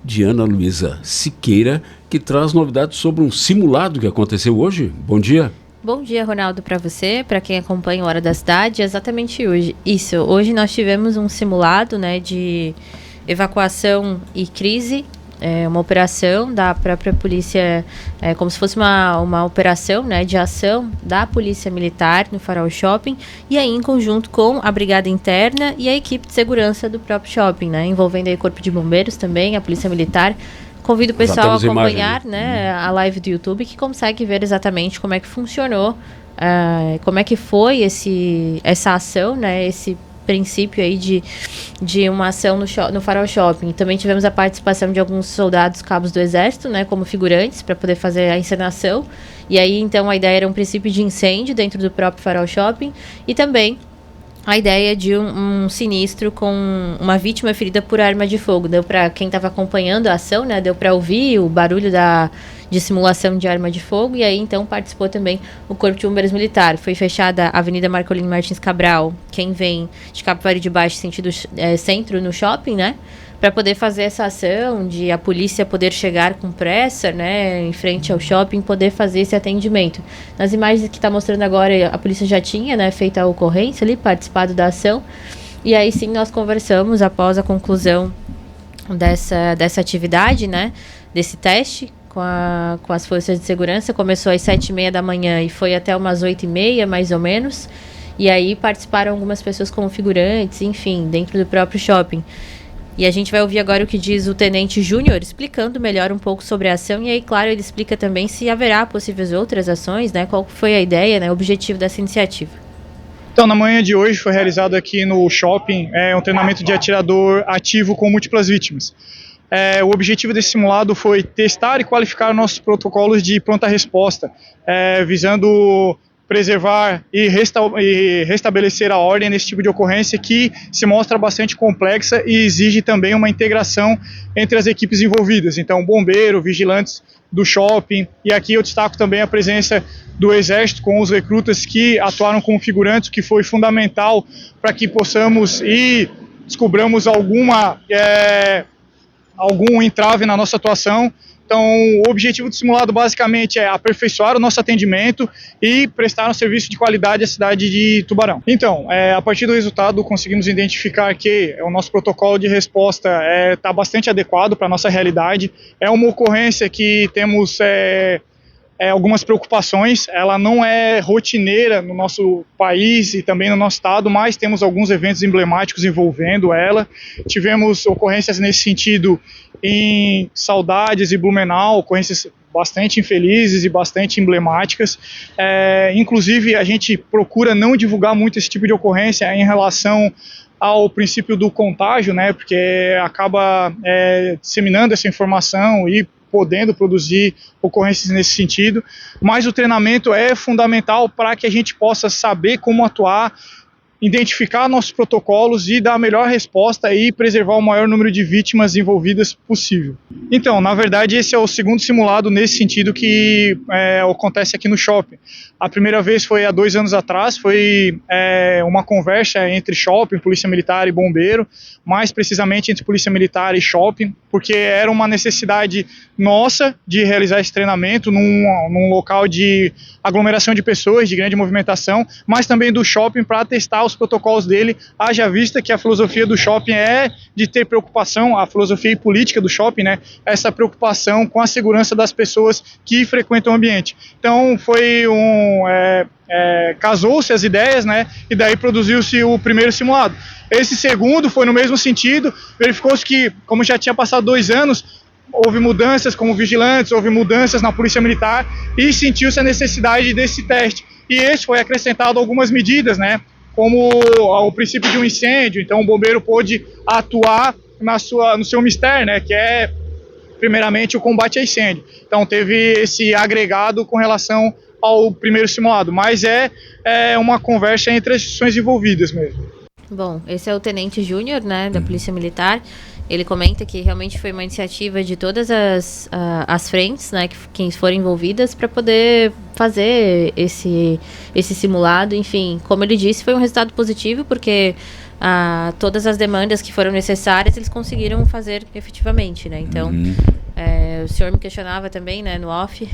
de Ana Luísa Siqueira, que traz novidades sobre um simulado que aconteceu hoje. Bom dia. Bom dia, Ronaldo, para você, para quem acompanha o Hora da Cidade, exatamente hoje. Hoje nós tivemos um simulado, de evacuação e crise, uma operação da própria polícia, como se fosse uma operação, de ação da Polícia Militar no Farol Shopping, e aí em conjunto com a Brigada Interna e a equipe de segurança do próprio shopping, envolvendo aí o Corpo de Bombeiros também, a Polícia Militar. Convido o pessoal a acompanhar a live do YouTube, que consegue ver exatamente como é que funcionou, como é que foi essa ação, esse princípio aí de uma ação no Farol Shopping. Também tivemos a participação de alguns soldados cabos do Exército, como figurantes, para poder fazer a encenação. E aí, então, a ideia era um princípio de incêndio dentro do próprio Farol Shopping e também a ideia de um sinistro com uma vítima ferida por arma de fogo. Deu para quem estava acompanhando a ação, deu para ouvir o barulho de simulação de arma de fogo, e aí então participou também o Corpo de Bombeiros Militar. Foi fechada a Avenida Marcolino Martins Cabral, quem vem de Capivari de Baixo, sentido centro, no shopping, para poder fazer essa ação, de a polícia poder chegar com pressa, em frente ao shopping, poder fazer esse atendimento. Nas imagens que está mostrando agora, a polícia já tinha, feito a ocorrência ali, participado da ação, e aí sim nós conversamos após a conclusão dessa atividade, desse teste, com as forças de segurança. Começou às 7h30 da manhã e foi até umas 8h30, mais ou menos, e aí participaram algumas pessoas como figurantes, enfim, dentro do próprio shopping. E a gente vai ouvir agora o que diz o Tenente Júnior, explicando melhor um pouco sobre a ação, e aí, claro, ele explica também se haverá possíveis outras ações, qual foi a ideia, o objetivo dessa iniciativa. Então, na manhã de hoje foi realizado aqui no shopping um treinamento de atirador ativo com múltiplas vítimas. O objetivo desse simulado foi testar e qualificar nossos protocolos de pronta resposta, visando preservar e restabelecer a ordem nesse tipo de ocorrência que se mostra bastante complexa e exige também uma integração entre as equipes envolvidas. Então, bombeiro, vigilantes do shopping, e aqui eu destaco também a presença do Exército com os recrutas que atuaram como figurantes, que foi fundamental para que possamos e descobramos algum entrave na nossa atuação. Então, o objetivo do simulado basicamente é aperfeiçoar o nosso atendimento e prestar um serviço de qualidade à cidade de Tubarão. Então, a partir do resultado, conseguimos identificar que o nosso protocolo de resposta está bastante adequado para a nossa realidade. É uma ocorrência que temos algumas preocupações, ela não é rotineira no nosso país e também no nosso estado, mas temos alguns eventos emblemáticos envolvendo ela. Tivemos ocorrências nesse sentido em Saudades e Blumenau, ocorrências bastante infelizes e bastante emblemáticas. Inclusive, a gente procura não divulgar muito esse tipo de ocorrência em relação ao princípio do contágio, porque acaba disseminando essa informação e podendo produzir ocorrências nesse sentido, mas o treinamento é fundamental para que a gente possa saber como atuar, identificar nossos protocolos e dar a melhor resposta e preservar o maior número de vítimas envolvidas possível. Então, na verdade, esse é o segundo simulado nesse sentido que acontece aqui no shopping. A primeira vez foi há 2 anos atrás, foi uma conversa entre shopping, polícia militar e bombeiro, mais precisamente entre polícia militar e shopping, porque era uma necessidade nossa de realizar esse treinamento num local de aglomeração de pessoas, de grande movimentação, mas também do shopping para testar os protocolos dele, haja vista que a filosofia do shopping é de ter preocupação, a filosofia e política do shopping, essa preocupação com a segurança das pessoas que frequentam o ambiente. Então foi casou-se as ideias, e daí produziu-se o primeiro simulado. Esse segundo foi no mesmo sentido, verificou-se que, como já tinha passado 2 anos, houve mudanças como vigilantes, houve mudanças na polícia militar e sentiu-se a necessidade desse teste. E esse foi acrescentado algumas medidas, como o princípio de um incêndio. Então o bombeiro pôde atuar no seu mistério, que é primeiramente o combate a incêndio. Então teve esse agregado com relação ao primeiro simulado, mas é uma conversa entre as instituições envolvidas mesmo. Bom, esse é o Tenente Júnior, da Polícia Militar. Ele comenta que realmente foi uma iniciativa de todas as frentes, que foram envolvidas para poder fazer esse simulado. Enfim, como ele disse, foi um resultado positivo, porque todas as demandas que foram necessárias, eles conseguiram fazer efetivamente, né? Então, o senhor me questionava também, né, no off,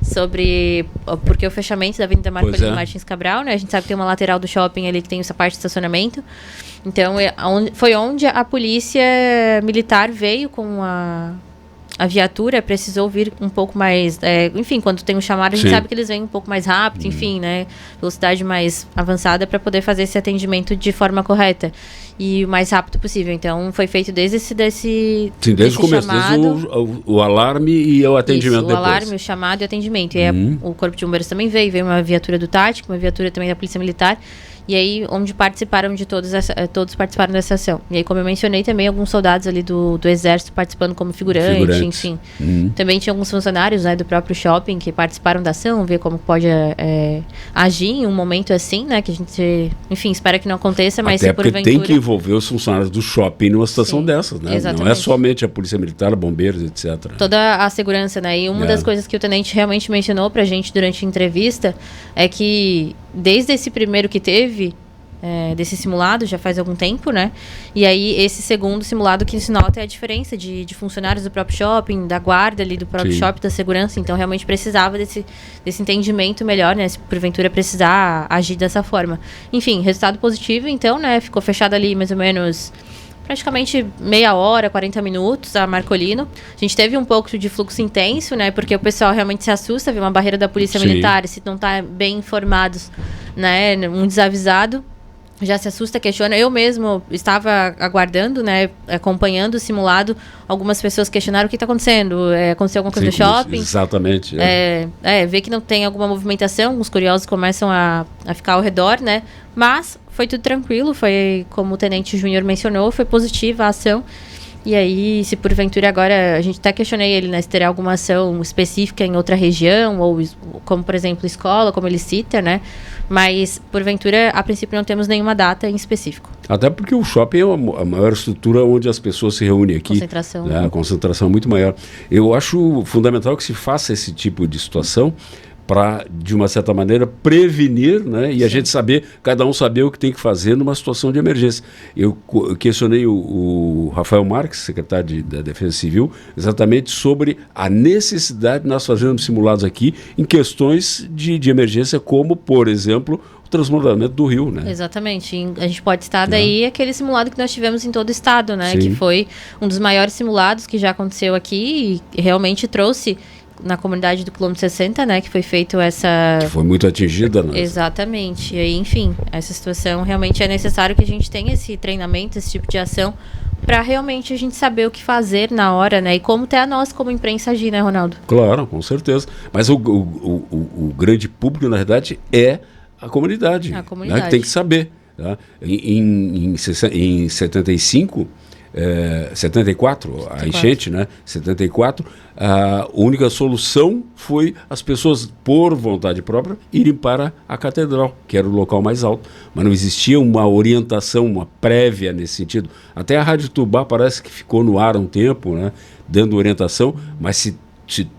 sobre por que o fechamento da Avenida Marcolino Martins Cabral, né? A gente sabe que tem uma lateral do shopping ali que tem essa parte de estacionamento. Então, foi onde a polícia militar veio com a viatura, precisou vir um pouco mais... enfim, quando tem um chamado, a gente sabe que eles vêm um pouco mais rápido, enfim, né? Velocidade mais avançada para poder fazer esse atendimento de forma correta e o mais rápido possível. Então, foi feito desde desde o começo, chamado, desde o alarme e o atendimento depois. O alarme, o chamado e o atendimento. E aí, o Corpo de Bombeiros também veio uma viatura do Tático, uma viatura também da Polícia Militar. E aí, onde participaram de todos participaram dessa ação. E aí, como eu mencionei, também alguns soldados ali do Exército participando como figurantes. Enfim. Também tinha alguns funcionários, né, do próprio shopping que participaram da ação, ver como pode agir em um momento assim, né, que a gente, enfim, espera que não aconteça, mas até se porque porventura... tem que envolver os funcionários do shopping numa situação dessas, né? Exatamente. Não é somente a Polícia Militar, bombeiros, etc. Toda a segurança, né? E uma das coisas que o tenente realmente mencionou pra gente durante a entrevista é que desde esse primeiro que teve, desse simulado, já faz algum tempo, né? E aí, esse segundo simulado que se nota é a diferença de funcionários do próprio shopping, da guarda ali do próprio shopping, da segurança. Então, realmente precisava desse entendimento melhor, né? Se porventura precisar agir dessa forma. Enfim, resultado positivo, então, né? Ficou fechado ali mais ou menos... praticamente meia hora, 40 minutos, a Marcolino. A gente teve um pouco de fluxo intenso, né? Porque o pessoal realmente se assusta, vê uma barreira da Polícia Militar, se não tá bem informados, né? Um desavisado já se assusta, questiona. Eu mesmo estava aguardando, né? Acompanhando o simulado. Algumas pessoas questionaram o que está acontecendo. Aconteceu alguma coisa no shopping? Exatamente. Vê que não tem alguma movimentação. Os curiosos começam a ficar ao redor, né? Mas foi tudo tranquilo. Foi, como o Tenente Júnior mencionou, foi positiva a ação. E aí, se porventura agora, a gente até questionei ele, né, se terá alguma ação específica em outra região, ou como, por exemplo, escola, como ele cita, né? Mas, porventura, a princípio não temos nenhuma data em específico. Até porque o shopping é a maior estrutura onde as pessoas se reúnem aqui. Concentração. Né? A concentração é muito maior. Eu acho fundamental que se faça esse tipo de situação para, de uma certa maneira, prevenir, né? E a gente saber, cada um saber o que tem que fazer numa situação de emergência. Eu questionei o Rafael Marques, secretário da Defesa Civil, exatamente sobre a necessidade de nós fazermos simulados aqui em questões de emergência, como, por exemplo, o transbordamento do rio, né? Exatamente. A gente pode citar daí aquele simulado que nós tivemos em todo o estado, né? Sim. Que foi um dos maiores simulados que já aconteceu aqui e realmente trouxe na comunidade do quilômetro 60, né, que foi feito essa... Que foi muito atingida, né? Exatamente. E aí, enfim, essa situação realmente é necessário que a gente tenha esse treinamento, esse tipo de ação, para realmente a gente saber o que fazer na hora, né? E como até a nós, como imprensa, agir, né, Ronaldo? Claro, com certeza. Mas o grande público, na verdade, é a comunidade. A comunidade. Né, que tem que saber. Tá? Em 75... 74, a enchente, né? 74, a única solução foi as pessoas, por vontade própria, irem para a catedral, que era o local mais alto. Mas não existia uma orientação, uma prévia nesse sentido. Até a Rádio Tubá parece que ficou no ar um tempo, né? Dando orientação, mas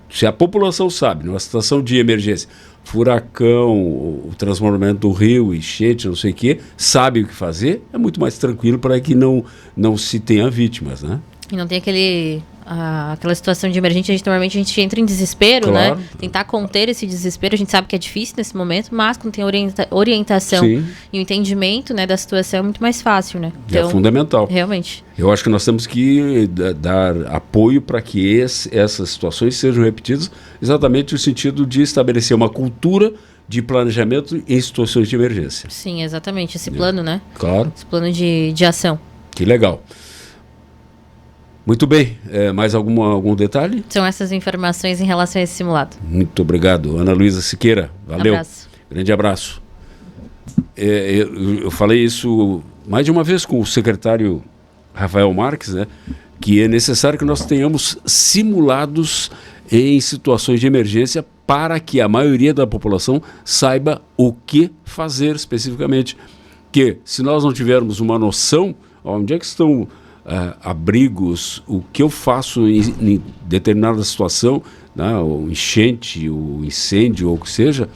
se a população sabe, numa situação de emergência, furacão, o transbordamento do rio, enchente, não sei o quê, sabe o que fazer, é muito mais tranquilo para que não se tenha vítimas, né? E não tem aquela situação de emergência, normalmente a gente entra em desespero, claro, né? Tentar conter esse desespero, a gente sabe que é difícil nesse momento, mas quando tem orientação e o entendimento, né, da situação é muito mais fácil, né? Então, é fundamental. Realmente. Eu acho que nós temos que dar apoio para que essas situações sejam repetidas, exatamente no sentido de estabelecer uma cultura de planejamento em situações de emergência. Sim, exatamente. Esse plano, né? Claro. Esse plano de ação. Que legal. Muito bem. Mais algum detalhe? São essas informações em relação a esse simulado. Muito obrigado. Ana Luísa Siqueira, valeu. Abraço. Grande abraço. Eu falei isso mais de uma vez com o secretário Rafael Marques, né? Que é necessário que nós tenhamos simulados em situações de emergência para que a maioria da população saiba o que fazer especificamente. Que se nós não tivermos uma noção, onde é que estão abrigos, o que eu faço em determinada situação, né, o enchente, o incêndio, ou o que seja,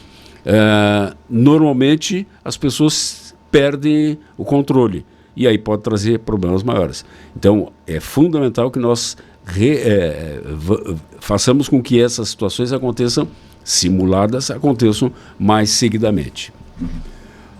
normalmente as pessoas perdem o controle. e aí pode trazer problemas maiores. Então, é fundamental que nós façamos com que essas situações aconteçam, simuladas, aconteçam mais seguidamente.